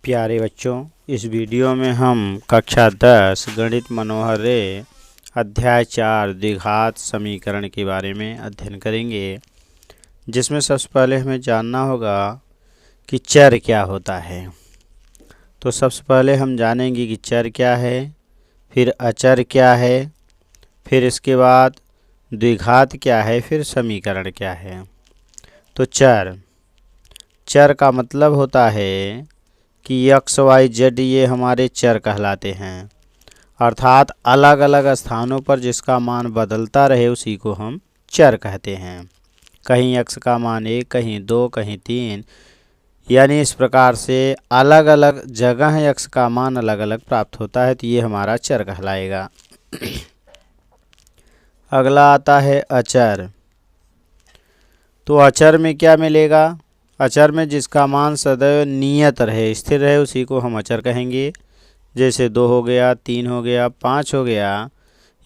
प्यारे बच्चों, इस वीडियो में हम कक्षा 10 गणित मनोहर रे अध्याय 4 द्विघात समीकरण के बारे में अध्ययन करेंगे, जिसमें सबसे पहले हमें जानना होगा कि चर क्या होता है। तो सबसे पहले हम जानेंगे कि चर क्या है, फिर अचर क्या है, फिर इसके बाद द्विघात क्या है, फिर समीकरण क्या है। तो चर का मतलब होता है कि एक्स वाई जेड ये हमारे चर कहलाते हैं, अर्थात अलग अलग स्थानों पर जिसका मान बदलता रहे उसी को हम चर कहते हैं। कहीं एक्स का मान 1, कहीं 2, कहीं 3, यानी इस प्रकार से अलग अलग जगह एक्स का मान अलग अलग प्राप्त होता है, तो ये हमारा चर कहलाएगा। अगला आता है अचर। तो अचर में क्या मिलेगा? अचर में जिसका मान सदैव नियत रहे, स्थिर रहे, उसी को हम अचर कहेंगे। जैसे 2 हो गया, 3 हो गया, 5 हो गया,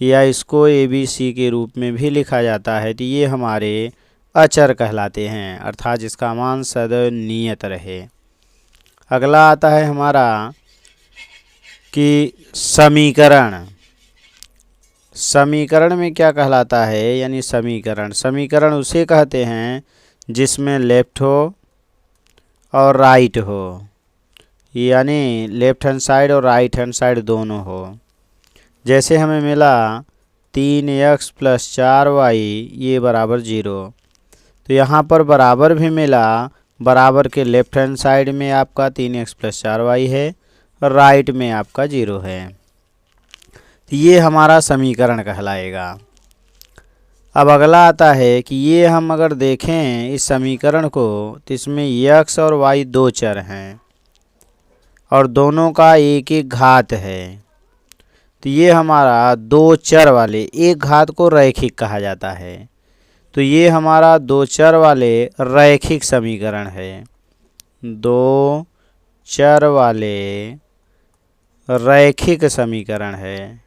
या इसको ABC के रूप में भी लिखा जाता है, तो ये हमारे अचर कहलाते हैं, अर्थात जिसका मान सदैव नियत रहे। अगला आता है हमारा कि समीकरण में क्या कहलाता है, यानी समीकरण उसे कहते हैं जिसमें लेफ्ट हो और राइट हो, यानी लेफ्ट हैंड साइड और राइट हैंड साइड दोनों हो। जैसे हमें मिला 3x + 4y ये बराबर 0, तो यहाँ पर बराबर भी मिला, बराबर के लेफ्ट हैंड साइड में आपका 3x + 4y है और राइट में आपका 0 है, तो ये हमारा समीकरण कहलाएगा। अब अगला आता है कि ये हम अगर देखें इस समीकरण को, तो इसमें x और y दो चर हैं और दोनों का एक एक घात है, तो ये हमारा दो चर वाले एक घात को रैखिक कहा जाता है। तो ये हमारा दो चर वाले रैखिक समीकरण है। दो चर वाले रैखिक समीकरण है।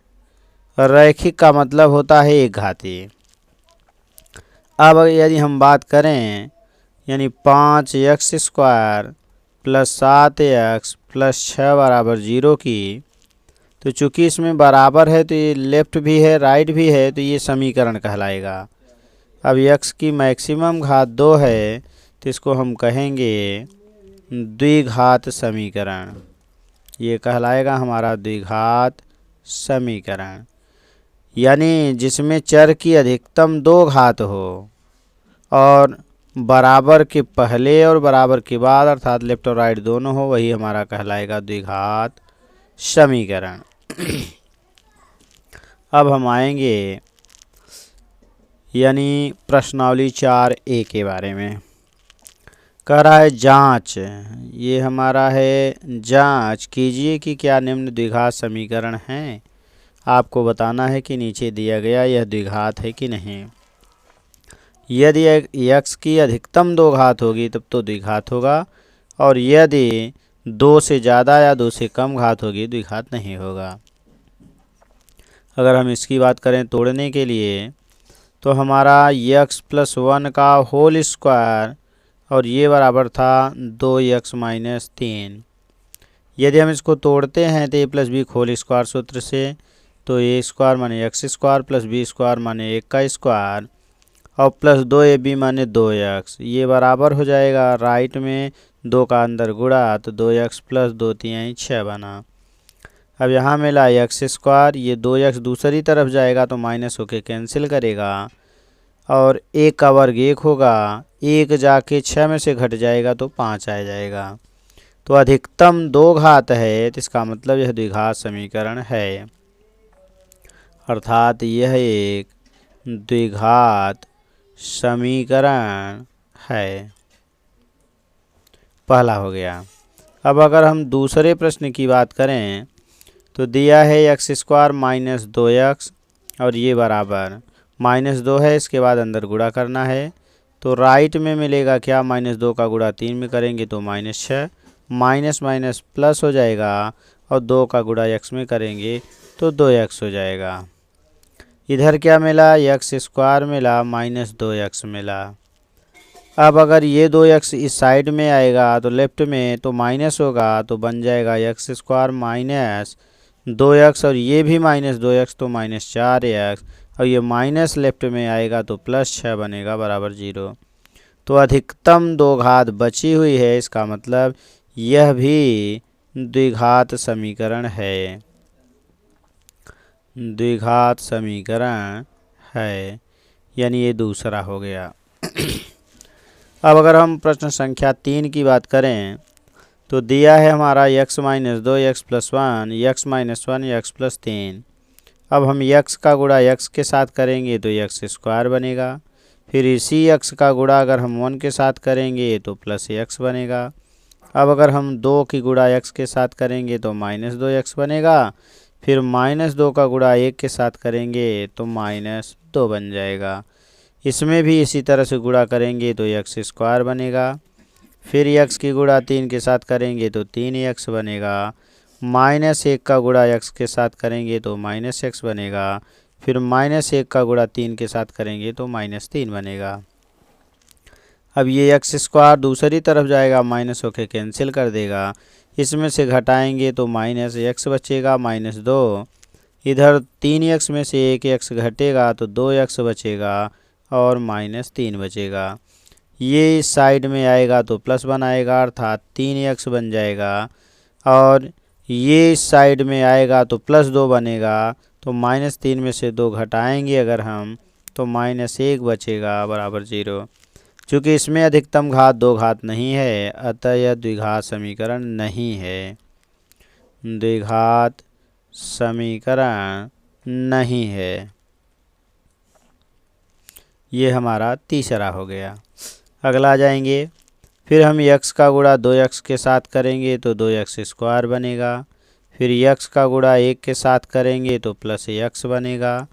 रैखिक का मतलब होता है एक घाती। अब यदि हम बात करें, यानी 5x² + 7x + 6 = 0 की, तो चूँकि इसमें बराबर है तो ये लेफ्ट भी है राइट भी है, तो ये समीकरण कहलाएगा। अब x की मैक्सिमम घात 2 है, तो इसको हम कहेंगे द्विघात समीकरण। ये कहलाएगा हमारा द्विघात समीकरण, यानी जिसमें चर की अधिकतम 2 घात हो और बराबर के पहले और बराबर के बाद, अर्थात लेफ्ट और राइट दोनों हो, वही हमारा कहलाएगा द्विघात समीकरण। अब हम आएंगे यानी प्रश्नावली 4A के बारे में। कह रहा है जांच, ये हमारा है जांच कीजिए कि क्या निम्न द्विघात समीकरण हैं। आपको बताना है कि नीचे दिया गया यह द्विघात है कि नहीं। यदि x की अधिकतम 2 घात होगी तब तो द्विघात होगा, और यदि 2 से ज़्यादा या 2 से कम घात होगी द्विघात नहीं होगा। अगर हम इसकी बात करें तोड़ने के लिए, तो हमारा x + 1 का होल स्क्वायर और ये बराबर था 2x - 3। यदि हम इसको तोड़ते हैं तो a + b होल स्क्वायर सूत्र से, तो a² माने x² + b² माने 1 का स्क्वायर और प्लस 2ab माने 2x, ये बराबर हो जाएगा राइट में 2 का अंदर गुणा, तो 2x + 2 × 6 बना। अब यहाँ मिला x², ये 2x दूसरी तरफ जाएगा तो माइनस होके कैंसिल करेगा, और 1 का वर्ग 1 होगा, 1 जाके 6 में से घट जाएगा तो 5 आ जाएगा। तो अधिकतम 2 घात है, तो इसका मतलब यह द्विघात समीकरण है, अर्थात यह एक द्विघात समीकरण है। पहला हो गया। अब अगर हम दूसरे प्रश्न की बात करें, तो दिया है x² - 2x और ये बराबर -2 है, इसके बाद अंदर गुणा करना है, तो राइट में मिलेगा क्या, -2 का गुणा 3 में करेंगे तो -6, माइनस माइनस प्लस हो जाएगा, और 2 का गुणा x में करेंगे तो 2x हो जाएगा। इधर क्या मिला, x² मिला -2x मिला। अब अगर ये 2x इस साइड में आएगा तो लेफ्ट में तो माइनस होगा, तो बन जाएगा एक्स स्क्वायर माइनस 2x, और ये भी माइनस 2x तो माइनस 4x, और ये माइनस लेफ्ट में आएगा तो प्लस 6 बनेगा बराबर 0। तो अधिकतम दो घात बची हुई है, इसका मतलब यह भी द्विघात समीकरण है, द्विघात समीकरण है, यानी ये दूसरा हो गया। अब अगर हम प्रश्न संख्या 3 की बात करें तो दिया है हमारा x minus 2x plus 1, x minus 1 x plus 3। अब हम x का गुणा x के साथ करेंगे तो x स्क्वायर बनेगा, फिर इसी x का गुणा अगर हम 1 के साथ करेंगे तो प्लस x बनेगा। अब अगर हम 2 की गुणा x के साथ करेंगे तो माइनस 2x बनेगा, फिर माइनस 2 का गुणा 1 के साथ करेंगे तो माइनस 2 बन जाएगा। इसमें भी इसी तरह से गुणा करेंगे तो x स्क्वायर बनेगा, फिर x की गुणा 3 के साथ करेंगे तो 3x बनेगा, माइनस 1 का गुणा x के साथ करेंगे तो माइनस x बनेगा, फिर माइनस 1 का गुणा 3 के साथ करेंगे तो माइनस 3 बनेगा। अब ये एक्स स्क्वायर दूसरी तरफ जाएगा, माइनस होके कैंसिल कर देगा, इसमें से घटाएंगे तो माइनस एक्स बचेगा माइनस 2, इधर 3x में से 1x घटेगा तो 2x बचेगा और माइनस 3 बचेगा। ये इस साइड में आएगा तो प्लस बनाएगा अर्थात 3x बन जाएगा, और ये इस साइड में आएगा तो प्लस 2 बनेगा, तो माइनस 3 में से 2 घटाएंगे अगर हम तो माइनस 1 बचेगा बराबर 0। चूँकि इसमें अधिकतम घात दो घात नहीं है, अतः यह द्विघात समीकरण नहीं है, द्विघात समीकरण नहीं है। ये हमारा तीसरा हो गया। अगला आ जाएंगे, फिर हम x का गुणा 2x के साथ करेंगे तो 2x स्क्वायर बनेगा, फिर x का गुणा 1 के साथ करेंगे तो प्लस x बनेगा,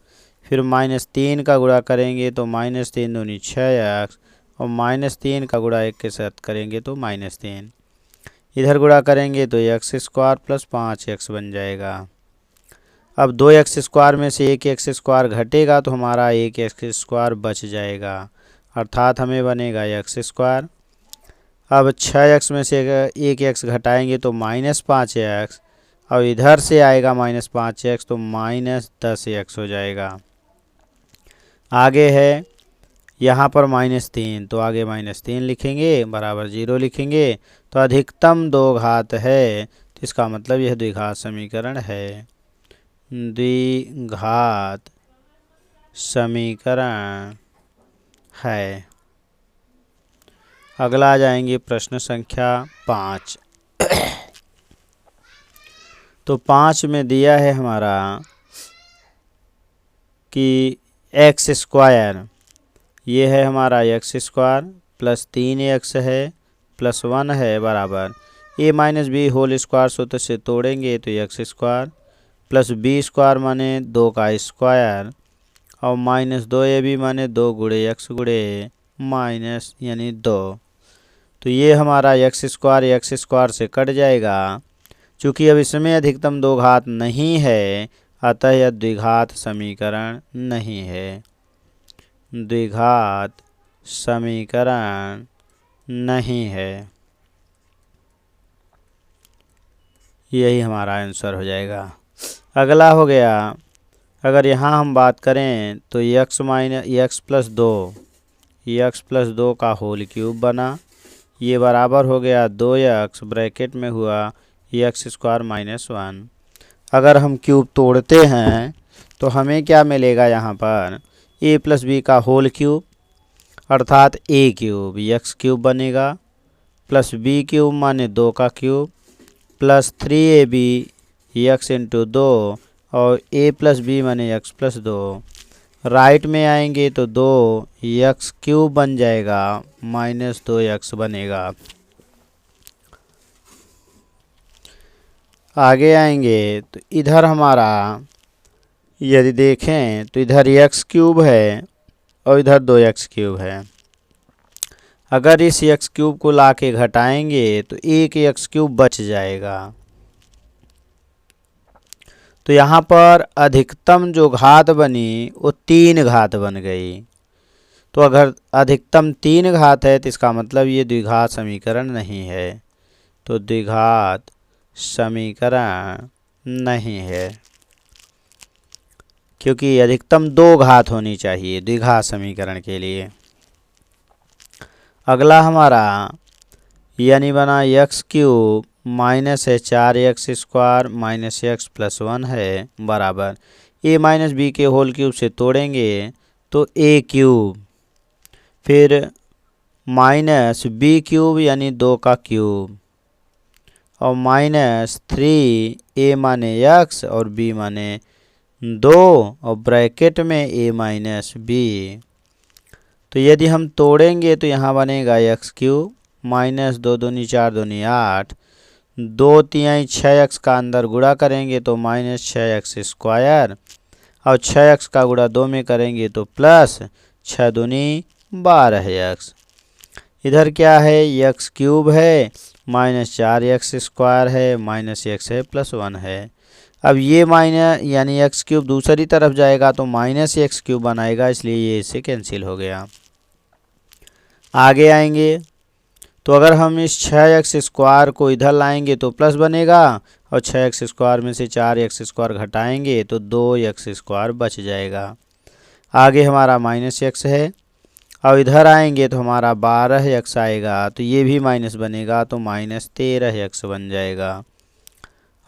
फिर माइनस 3 का गुणा करेंगे तो माइनस 3 दूनी 6x, और माइनस 3 का गुणा 1 के साथ करेंगे तो माइनस 3, इधर गुणा करेंगे तो x स्क्वायर प्लस 5x बन जाएगा। अब 2x स्क्वायर में से 1x स्क्वायर घटेगा तो हमारा 1x स्क्वायर बच जाएगा, अर्थात हमें बनेगा x स्क्वायर। अब 6x में से 1x घटाएंगे तो माइनस 5x, और इधर से आएगा माइनस 5x तो माइनस 10x हो जाएगा। आगे है यहाँ पर माइनस 3, तो आगे माइनस 3 लिखेंगे बराबर 0 लिखेंगे, तो अधिकतम दो घात है, तो इसका मतलब यह द्विघात समीकरण है, द्विघात समीकरण है। अगला आ जाएंगे प्रश्न संख्या 5। तो 5 में दिया है हमारा कि एक्स स्क्वायर, ये है हमारा एक्स स्क्वायर प्लस 3x है प्लस 1 है बराबर a minus B whole square सूत्र से तोड़ेंगे तो X square plus B square माने 2 का स्क्वायर, और माइनस 2ab माने 2 गुणे एक्स गुणे माइनस यानी 2। तो ये हमारा एक्स स्क्वायर से कट जाएगा। चूँकि अब इसमें अधिकतम दो घात नहीं है, अतः यह द्विघात समीकरण नहीं है, द्विघात समीकरण नहीं है। यही हमारा आंसर हो जाएगा। अगला हो गया, अगर यहाँ हम बात करें तो x प्लस 2 का होल क्यूब बना, ये बराबर हो गया 2x ब्रैकेट में हुआ एक्स स्क्वायर माइनस 1। अगर हम क्यूब तोड़ते हैं तो हमें क्या मिलेगा, यहाँ पर a प्लस बी का होल क्यूब अर्थात a क्यूब x क्यूब बनेगा, प्लस b क्यूब माने 2 का cube, plus 3ab x into 2, और a प्लस बी माने x प्लस 2। राइट में आएंगे तो 2x क्यूब बन जाएगा माइनस 2x बनेगा। आगे आएंगे तो इधर हमारा यदि देखें तो इधर x क्यूब है और इधर 2x क्यूब है। अगर इस x क्यूब को लाके घटाएंगे तो एक x क्यूब बच जाएगा। तो यहाँ पर अधिकतम जो घात बनी वो 3 घात बन गई। तो अगर अधिकतम 3 घात है तो इसका मतलब ये द्विघात समीकरण नहीं है, तो द्विघात समीकरण नहीं है, क्योंकि अधिकतम 2 घात होनी चाहिए द्विघात समीकरण के लिए। अगला हमारा यानी बना एक्स क्यूब माइनस है 4x² माइनस एक्स प्लस 1 है बराबर a माइनस बी के होल क्यूब से तोड़ेंगे तो a क्यूब, फिर माइनस बी क्यूब यानी 2 का क्यूब, और माइनस 3a माने x और b माने 2 और ब्रैकेट में a माइनस बी। तो यदि हम तोड़ेंगे तो यहाँ बनेगा एक्स क्यूब माइनस 2 दूनी 4 दूनी 8, 2 तिहाई 6x का अंदर गुणा करेंगे तो माइनस 6x², और 6x का गुणा 2 में करेंगे तो प्लस 6 दूनी 12x। इधर क्या है, एक्स क्यूब है माइनस 4x² है माइनस x है प्लस 1 है। अब ये माइनस यानी एक्स क्यूब दूसरी तरफ जाएगा तो माइनस एक्स क्यूब बनाएगा, इसलिए ये इससे कैंसिल हो गया। आगे आएंगे तो अगर हम इस 6x² को इधर लाएंगे तो प्लस बनेगा, और 6x² में से 4x² घटाएंगे तो 2x² बच जाएगा। आगे हमारा माइनस x है, और इधर आएंगे तो हमारा 12x आएगा, तो ये भी माइनस बनेगा तो माइनस 13x बन जाएगा।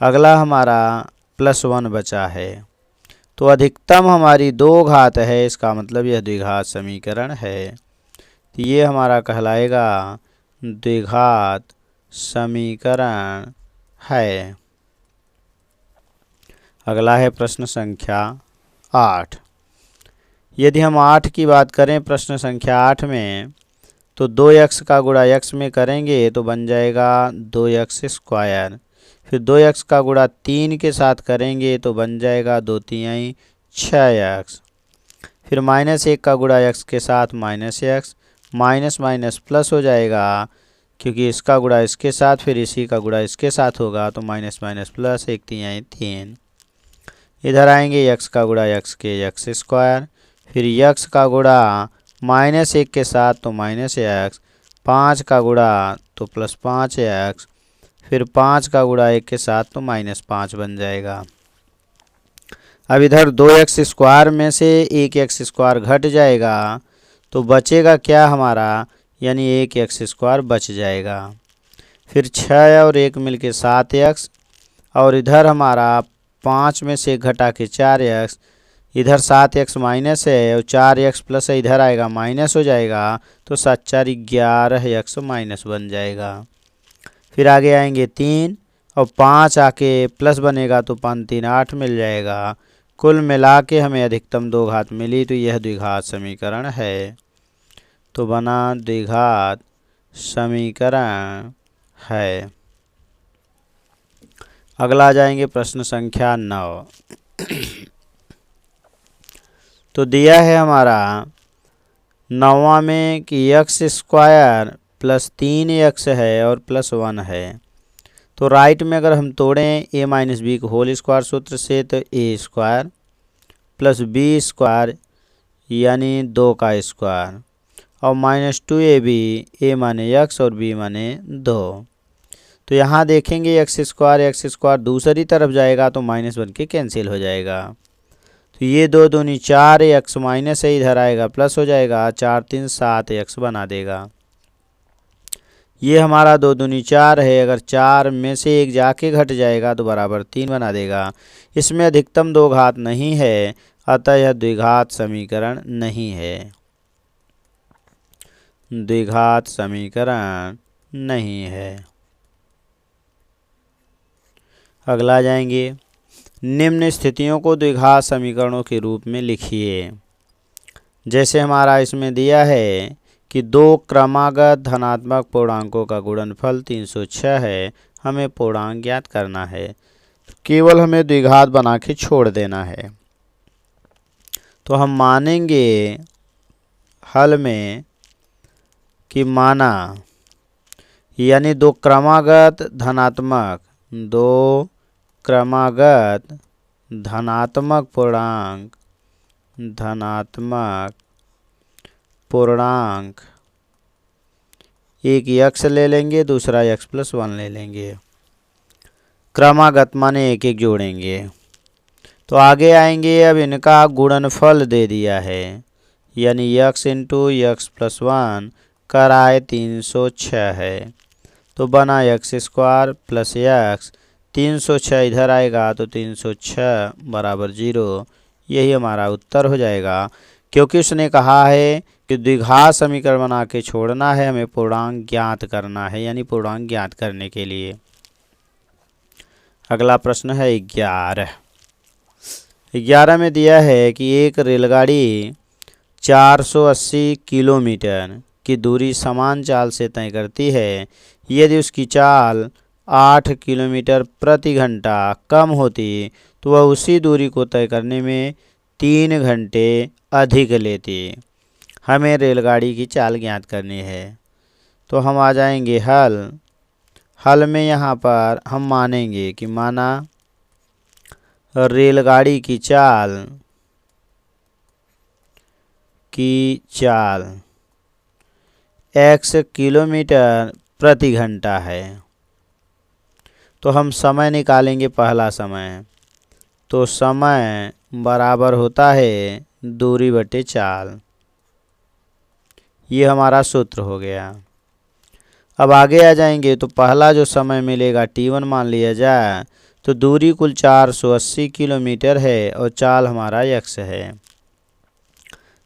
अगला हमारा प्लस 1 बचा है, तो अधिकतम हमारी 2 घात है, इसका मतलब यह द्विघात समीकरण है, तो ये हमारा कहलाएगा द्विघात समीकरण है। अगला है प्रश्न संख्या 8। यदि हम 8 की बात करें प्रश्न संख्या 8 में, तो 2x का गुणा x में करेंगे तो बन जाएगा 2x², फिर 2x का गुणा 3 के साथ करेंगे तो बन जाएगा 2 तिहाई 6x, फिर माइनस 1 का गुणा x के साथ minus x, minus minus plus हो जाएगा क्योंकि इसका गुणा इसके साथ फिर इसी का गुणा इसके साथ होगा, तो माइनस माइनस प्लस 1 तिहाई 3। इधर आएंगे x का गुणा x के x², फिर x का गुणा माइनस 1 के साथ तो माइनस x, 5 का गुणा तो प्लस 5x, फिर 5 का गुणा 1 के साथ तो माइनस 5 बन जाएगा। अब इधर 2x² में से 1x² घट जाएगा, तो बचेगा क्या हमारा, यानी 1x² बच जाएगा। फिर 6 और 1 मिलके 7x, और इधर हमारा 5 में से घटा के 4x, इधर 7x माइनस है और 4x प्लस है, इधर आएगा माइनस हो जाएगा, तो 7 4 11x माइनस बन जाएगा। फिर आगे आएंगे 3 और 5 आके प्लस बनेगा तो 5 3 8 मिल जाएगा। कुल मिला के हमें अधिकतम 2 घात मिली, तो यह द्विघात समीकरण है, तो बना द्विघात समीकरण है। अगला जाएंगे प्रश्न संख्या 9। तो दिया है हमारा 9वां में कि x² प्लस 3x है और प्लस 1 है, तो राइट में अगर हम तोड़ें a माइनस बी को होल स्क्वायर सूत्र से तो a² प्लस b² यानी 2 का स्क्वायर, और माइनस 2ab, a माने x और b माने 2। तो यहाँ देखेंगे x² दूसरी तरफ जाएगा तो माइनस बन के कैंसिल हो जाएगा, तो ये 2 दूनी 4 x माइनस है, इधर आएगा प्लस हो जाएगा, 4 3 7x बना देगा। ये हमारा 2 दूनी 4 है, अगर 4 में से 1 जाके घट जाएगा तो बराबर 3 बना देगा। इसमें अधिकतम 2 घात नहीं है, अतः यह द्विघात समीकरण नहीं है, द्विघात समीकरण नहीं है। अगला जाएंगे, निम्न स्थितियों को द्विघात समीकरणों के रूप में लिखिए। जैसे हमारा इसमें दिया है कि 2 क्रमागत धनात्मक पूर्णांकों का गुणनफल 306 है, हमें पूर्णांक ज्ञात करना है, केवल हमें द्विघात बना के छोड़ देना है। तो हम मानेंगे हल में कि माना यानी 2 क्रमागत धनात्मक पूर्णांक, एक यक्स ले लेंगे, दूसरा x+1 ले लेंगे, क्रमागत माने एक एक जोड़ेंगे। तो आगे आएंगे, अब इनका गुणनफल दे दिया है, यानी x इंटू x+1 कराए 306 है, तो बना x² प्लस x, 306 इधर आएगा तो 306 बराबर 0। यही हमारा उत्तर हो जाएगा, क्योंकि उसने कहा है कि द्विघात समीकरण बना के छोड़ना है, हमें पूर्णांक ज्ञात करना है, यानी पूर्णांक ज्ञात करने के लिए। अगला प्रश्न है 11 में दिया है कि एक रेलगाड़ी 480 किलोमीटर की दूरी समान चाल से तय करती है। यदि उसकी चाल 8 किलोमीटर प्रति घंटा कम होती तो वह उसी दूरी को तय करने में 3 घंटे अधिक लेती। हमें रेलगाड़ी की चाल ज्ञात करनी है। तो हम आ जाएंगे हल में यहाँ पर हम मानेंगे कि माना रेलगाड़ी की चाल x किलोमीटर प्रति घंटा है। तो हम समय निकालेंगे, पहला समय, तो समय बराबर होता है दूरी बटे चाल। ये हमारा सूत्र हो गया। अब आगे आ जाएंगे, तो पहला जो समय मिलेगा t1 मान लिया जाए, तो दूरी कुल 480 किलोमीटर है और चाल हमारा x है।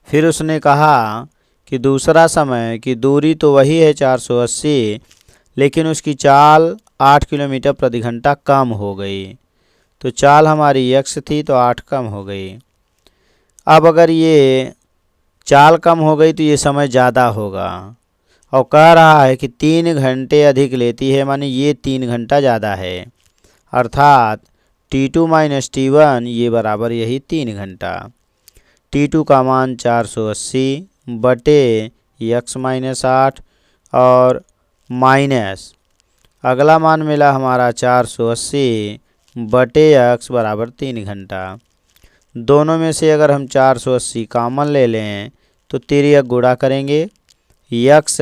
फिर उसने कहा कि दूसरा समय की दूरी तो वही है 480, लेकिन उसकी चाल 8 किलोमीटर प्रति घंटा कम हो गई। तो चाल हमारी x थी तो 8 कम हो गई। अब अगर ये चाल कम हो गई तो ये समय ज़्यादा होगा, और कह रहा है कि 3 घंटे अधिक लेती है, माने ये 3 घंटा ज़्यादा है, अर्थात t2 माइनस t1 ये बराबर यही 3 घंटा। t2 का मान 480 बटे x-8 और माइनस अगला मान मिला हमारा 480 बटे x बराबर 3 घंटा। दोनों में से अगर हम 480 कॉमन ले लें तो तिर्यक गुणा करेंगे x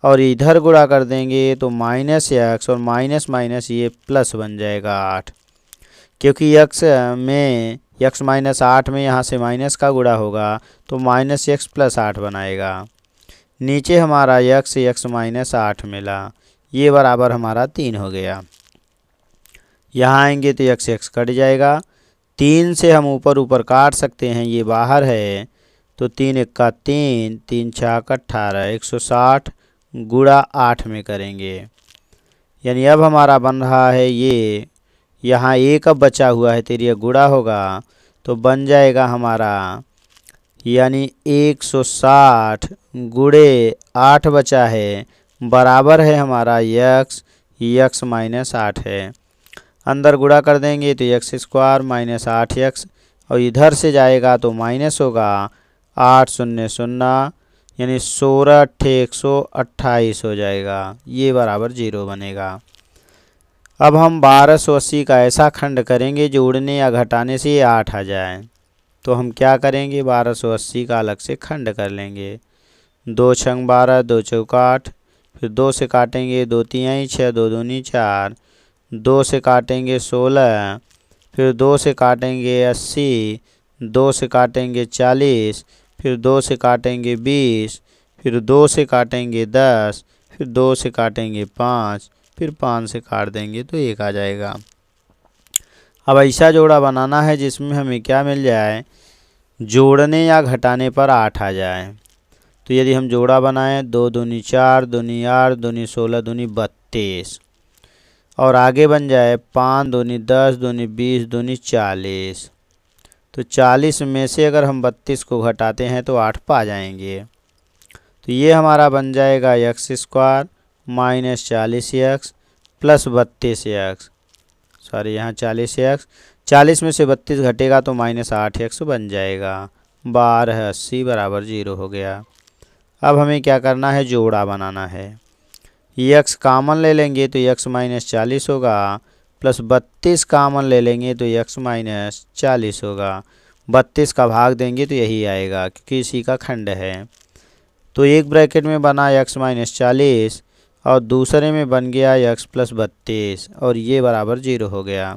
और इधर गुणा कर देंगे तो माइनस x और माइनस माइनस ये प्लस बन जाएगा 8, क्योंकि x-8 में यहाँ से माइनस का गुणा होगा तो माइनस x प्लस 8 बनाएगा। नीचे हमारा x-8 मिला, ये बराबर हमारा 3 हो गया। यहाँ आएंगे तो x कट जाएगा, 3 से हम ऊपर ऊपर काट सकते हैं, ये बाहर है, तो 3 एक्का 3, 3 छाक 18, 160 गुणा 8 में करेंगे, यानी अब हमारा बन रहा है ये, यहाँ एक अब बचा हुआ है, तेरी गुणा होगा तो बन जाएगा हमारा, यानी 160 गुणे 8 बचा है, बराबर है हमारा x-8 है। अंदर गुणा कर देंगे तो x² माइनस 8x, और इधर से जाएगा तो माइनस होगा 8 0 0, यानी 16 128 हो जाएगा, ये बराबर 0 बनेगा। अब हम 1280 का ऐसा खंड करेंगे जो उड़ने या घटाने से ये 8 आ जाए। तो हम क्या करेंगे, 1280 का अलग से खंड कर लेंगे, 2 छंग 12, 2 चौका 8, फिर 2 से काटेंगे, 2 तिहाई 6, 2 दूनी 4, 2 से काटेंगे 16, फिर 2 से काटेंगे 80, 2 से काटेंगे 40, फिर 2 से काटेंगे 20, फिर 2 से काटेंगे 10, फिर 2 से काटेंगे 5, फिर 5 से काट देंगे तो 1 आ जाएगा। अब ऐसा जोड़ा बनाना है जिसमें हमें क्या मिल जाए, जोड़ने या घटाने पर 8 आ जाए। तो यदि हम जोड़ा बनाएं, 2 दूनी 4, दूनी 8, दूनी 16, दूनी 32, और आगे बन जाए 5 दूनी 10, दूनी 20, दूनी 40, तो 40 में से अगर हम 32 को घटाते हैं तो 8 पा जाएंगे। तो ये हमारा बन जाएगा x² minus 40x plus 32x, sorry यहाँ 40x, 40 में से 32 घटेगा तो माइनस 8x बन जाएगा। 1280 बराबर 0 हो गया। अब हमें क्या करना है, जोड़ा बनाना है। x कॉमन ले लेंगे तो x माइनस 40 होगा, प्लस 32 कॉमन ले लेंगे तो x माइनस 40 होगा। 32 का भाग देंगे तो यही आएगा क्योंकि इसी का खंड है। तो एक ब्रैकेट में बना x माइनस 40 और दूसरे में बन गया x प्लस 32 और ये बराबर 0 हो गया।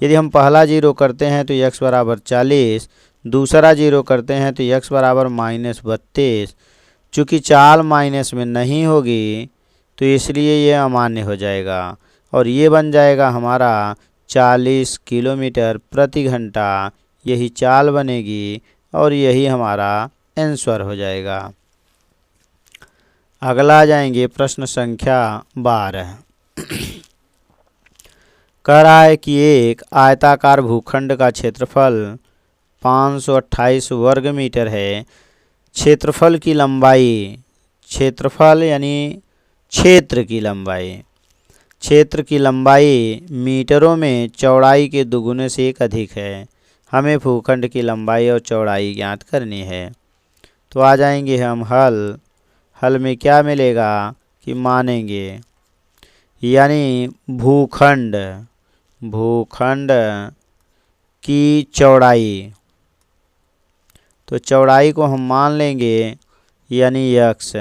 यदि हम पहला 0 करते हैं तो x बराबर 40, दूसरा 0 करते हैं तो x बराबर माइनस 32। चूँकि चाल माइनस में नहीं होगी तो इसलिए ये अमान्य हो जाएगा और ये बन जाएगा हमारा 40 किलोमीटर प्रति घंटा। यही चाल बनेगी और यही हमारा आंसर हो जाएगा। अगला जाएंगे प्रश्न संख्या 12। कह रहा है कि एक आयताकार भूखंड का क्षेत्रफल 528 वर्ग मीटर है। क्षेत्रफल की लंबाई, क्षेत्रफल यानी क्षेत्र की लंबाई मीटरों में चौड़ाई के दुगुने से एक अधिक है। हमें भूखंड की लंबाई और चौड़ाई ज्ञात करनी है। तो आ जाएंगे हम हल में क्या मिलेगा कि मानेंगे, यानी भूखंड की चौड़ाई, तो चौड़ाई को हम मान लेंगे यानी x,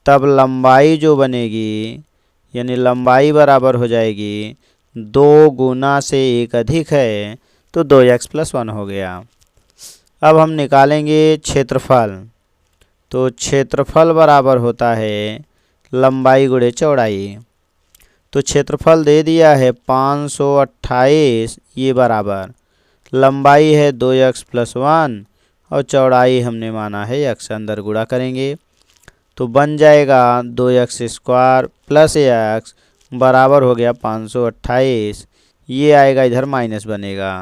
तब लंबाई जो बनेगी यानी लंबाई बराबर हो जाएगी 2 गुना से 1 अधिक है तो 2x प्लस 1 हो गया। अब हम निकालेंगे क्षेत्रफल, तो क्षेत्रफल बराबर होता है लंबाई गुणे चौड़ाई। तो क्षेत्रफल दे दिया है 528, ये बराबर लंबाई है 2x प्लस 1 और चौड़ाई हमने माना है x। अंदर गुणा करेंगे तो बन जाएगा 2x स्क्वायर प्लस x बराबर हो गया 528। ये आएगा इधर माइनस बनेगा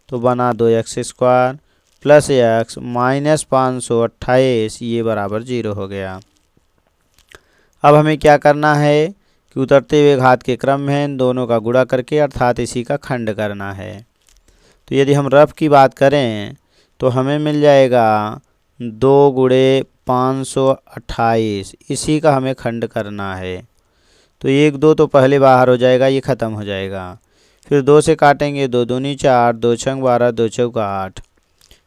तो बना 2x square plus x minus 528, ये बराबर 0 हो गया। अब हमें क्या करना है कि उतरते हुए घात के क्रम में इन दोनों का गुणा करके अर्थात इसी का खंड करना है। तो यदि हम रफ की बात करें तो हमें मिल जाएगा 2 गुणे 528, इसी का हमें खंड करना है। तो 1 2 तो पहले बाहर हो जाएगा, ये ख़त्म हो जाएगा। फिर 2 से काटेंगे 2 दूनी 4, 2 छंग 12, 2 चौका 8।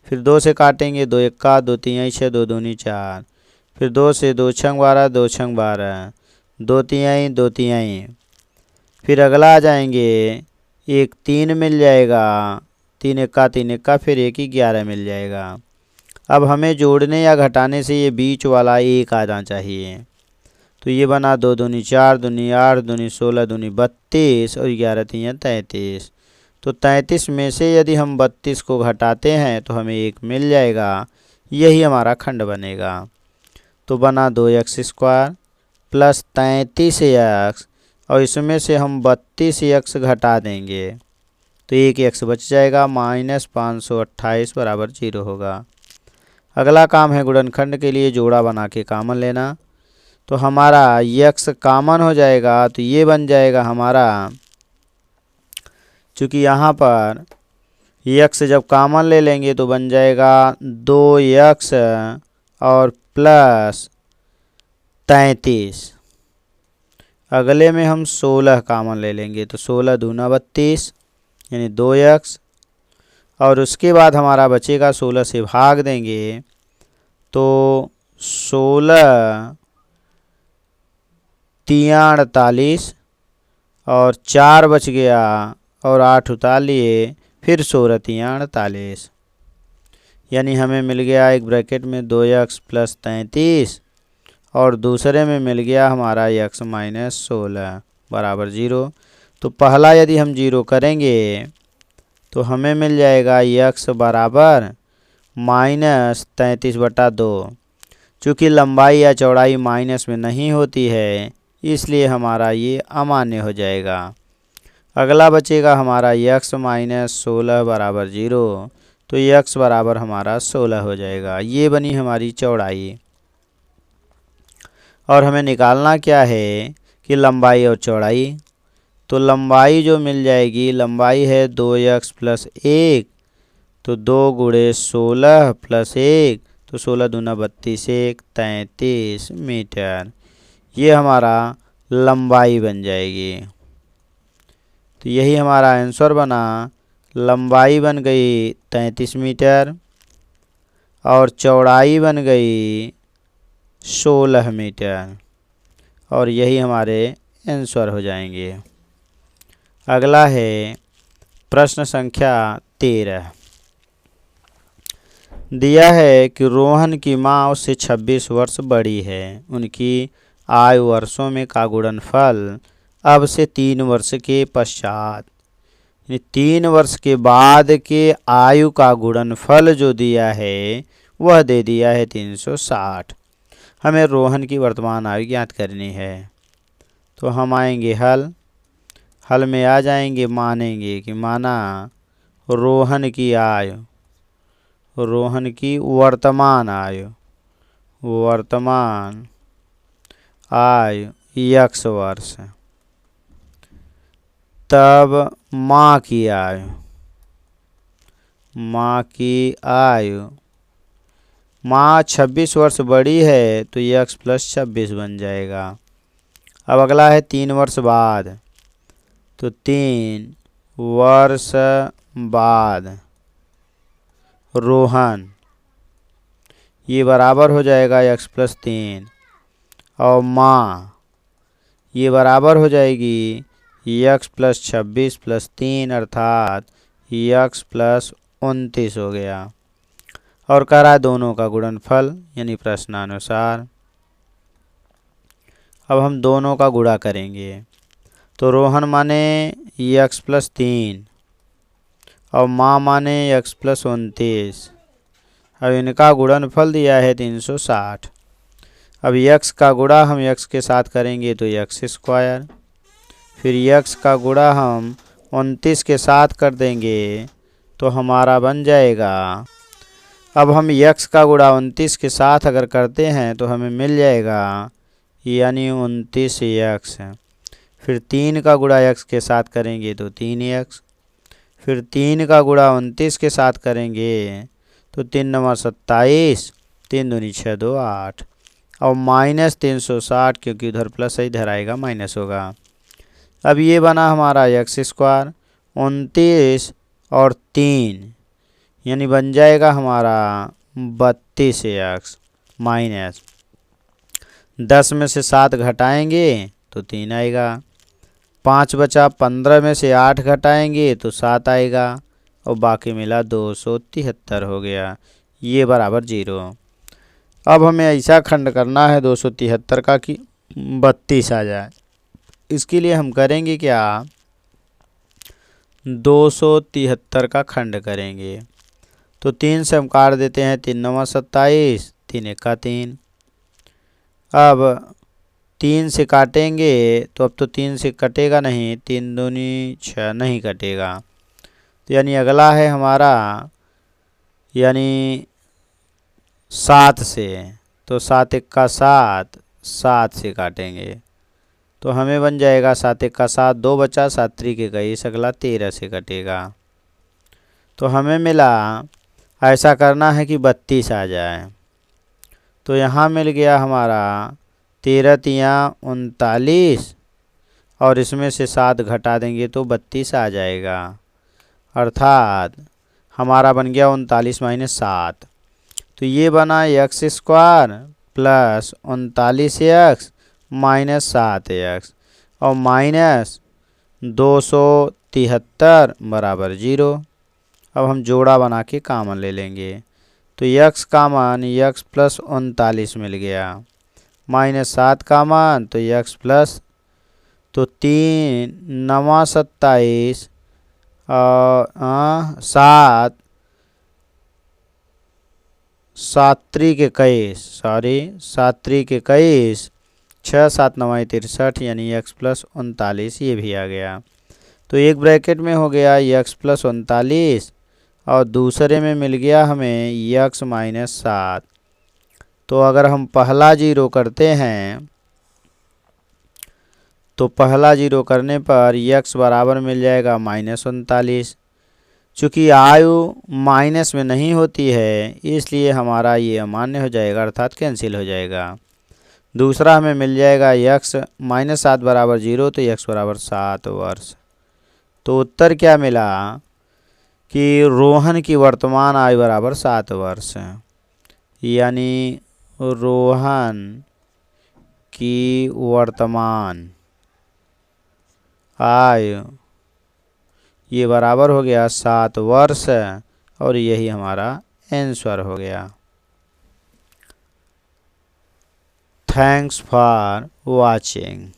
फिर 2 से काटेंगे 2 1 2 3 6, 2 दूनी 4। फिर 2 से 2 छंग 12, 2 छंग 12, 2 3 2 3। फिर अगला आ जाएंगे 1 3 मिल जाएगा, 3 1 फिर 1 11 मिल जाएगा। अब हमें जोड़ने या घटाने से ये बीच वाला 1 आना चाहिए। तो ये बना 2 दूनी 4, दूनी 8, दूनी 16, दूनी 32 और 11 3 33। तो 33 में से यदि हम 32 को घटाते हैं तो हमें 1 मिल जाएगा, यही हमारा खंड बनेगा। तो बना 2x स्क्वायर प्लस 33x और इसमें से हम 32x घटा देंगे तो 1x बच जाएगा, माइनस 528 बराबर 0 होगा। अगला काम है गुणनखंड के लिए जोड़ा बना के कॉमन लेना। तो हमारा x कॉमन हो जाएगा तो ये बन जाएगा हमारा, चूँकि यहाँ पर x जब कॉमन ले लेंगे तो बन जाएगा 2x और प्लस 33। अगले में हम 16 कॉमन ले लेंगे तो 16 दूना 32 यानी 2x और उसके बाद हमारा बचेगा 16 से भाग देंगे तो 16 3 48 और 4 बच गया और 8 उतार लिए, फिर 16 3 48 यानी हमें मिल गया एक ब्रैकेट में 2x प्लस 33 और दूसरे में मिल गया हमारा x माइनस 16 बराबर 0। तो पहला यदि हम 0 करेंगे तो हमें मिल जाएगा x बराबर माइनस 33/2। चूँकि लंबाई या चौड़ाई माइनस में नहीं होती है इसलिए हमारा ये अमान्य हो जाएगा। अगला बचेगा हमारा x माइनस 16 बराबर 0, तो x बराबर हमारा 16 हो जाएगा। ये बनी हमारी चौड़ाई और हमें निकालना क्या है कि लंबाई और चौड़ाई। तो लंबाई जो मिल जाएगी, लंबाई है 2x प्लस 1 तो 2 गुणे 16 प्लस 1 तो 16 दूना 32 1 33 मीटर, ये हमारा लंबाई बन जाएगी। तो यही हमारा आंसर बना, लंबाई बन गई 33 मीटर और चौड़ाई बन गई 16 मीटर, और यही हमारे आंसर हो जाएंगे। अगला है प्रश्न संख्या 13। दिया है कि रोहन की माँ उससे 26 वर्ष बड़ी है। उनकी आयु वर्षों में का गुणनफल अब से 3 वर्ष के पश्चात, 3 वर्ष के बाद के आयु का गुणनफल जो दिया है वह दे दिया है 360। हमें रोहन की वर्तमान आयु ज्ञात करनी है। तो हम आएंगे हल में आ जाएंगे, मानेंगे कि माना रोहन की आयु, रोहन की वर्तमान आयु x वर्ष, तब माँ की आयु, माँ 26 वर्ष बड़ी है तो x + 26 बन जाएगा। अब अगला है 3 वर्ष बाद, तो 3 वर्ष बाद रोहन, ये बराबर हो जाएगा x + 3, और माँ ये बराबर हो जाएगी x + 26 + 3 अर्थात x + 29 हो गया। और करा दोनों का गुणनफल यानी प्रश्नानुसार। अब हम दोनों का गुणा करेंगे, तो रोहन माने x + 3 और माँ माने x + 29। अब इनका गुणनफल दिया है 360। अब x का गुणा हम x के साथ करेंगे तो x², फिर x का गुणा हम 29 के साथ कर देंगे तो हमारा बन जाएगा। अब हम x का गुणा 29 के साथ अगर करते हैं तो हमें मिल जाएगा यानी 29x। फिर 3 का गुणा x के साथ करेंगे तो 3x, फिर 3 का गुणा 29 के साथ करेंगे तो 3 × 9 = 27, 3 दूनी 6 2 8, और -360 क्योंकि उधर प्लस है इधर आएगा माइनस होगा। अब ये बना हमारा x², 29 और 3 यानी बन जाएगा हमारा 32x माइनस 10 में से 7 घटाएंगे तो 3 आएगा, 5 बचा, 15 में से 8 घटाएंगे तो 7 आएगा, और बाकी मिला 273 हो गया। ये बराबर 0। अब हमें ऐसा खंड करना है 273 का कि 32 आ जाए। इसके लिए हम करेंगे क्या, 273 का खंड करेंगे। तो 3 से हम काट देते हैं, 3 × 9 = 27, 3 × 1 = 3। अब 3 से काटेंगे तो अब तो 3 से कटेगा नहीं, 3 दूनी 6 नहीं कटेगा, तो यानी अगला है हमारा यानी 7 से, तो 7 × 1 = 7, 7 से काटेंगे तो हमें बन जाएगा 7 × 1 = 7, 2 बचा, 7 × 3 = 21, अगला 13 से कटेगा। तो हमें मिला ऐसा करना है कि 32 आ जाए। तो यहाँ मिल गया हमारा 13 × 3 = 39, और इसमें से 7 घटा देंगे तो 32 आ जाएगा, अर्थात हमारा बन गया 39 - 7। तो ये बना x² + 39x - 7x, और -273 बराबर 0। अब हम जोड़ा बना के कॉमन ले लेंगे, तो x का मान x + 39 मिल गया, -7 का मान तो x प्लस, तो 3 × 9 = 27 और 7 7 × 3 = 21, सॉरी 7 × 3 = 21, 6 7 9 = 63 यानी x + 39 ये भी आ गया। तो एक ब्रैकेट में हो गया x + 39 और दूसरे में मिल गया हमें x - 7। तो अगर हम पहला जीरो करते हैं तो पहला जीरो करने पर x बराबर मिल जाएगा -39। चूँकि आयु माइनस में नहीं होती है इसलिए हमारा ये अमान्य हो जाएगा, अर्थात कैंसिल हो जाएगा। दूसरा हमें मिल जाएगा x - 7 बराबर 0, तो x बराबर 7 वर्ष। तो उत्तर क्या मिला कि रोहन की वर्तमान आयु बराबर 7 वर्ष है, यानी रोहन की वर्तमान आयु, ये बराबर हो गया 7 वर्ष, और यही हमारा आंसर हो गया। Thanks for watching.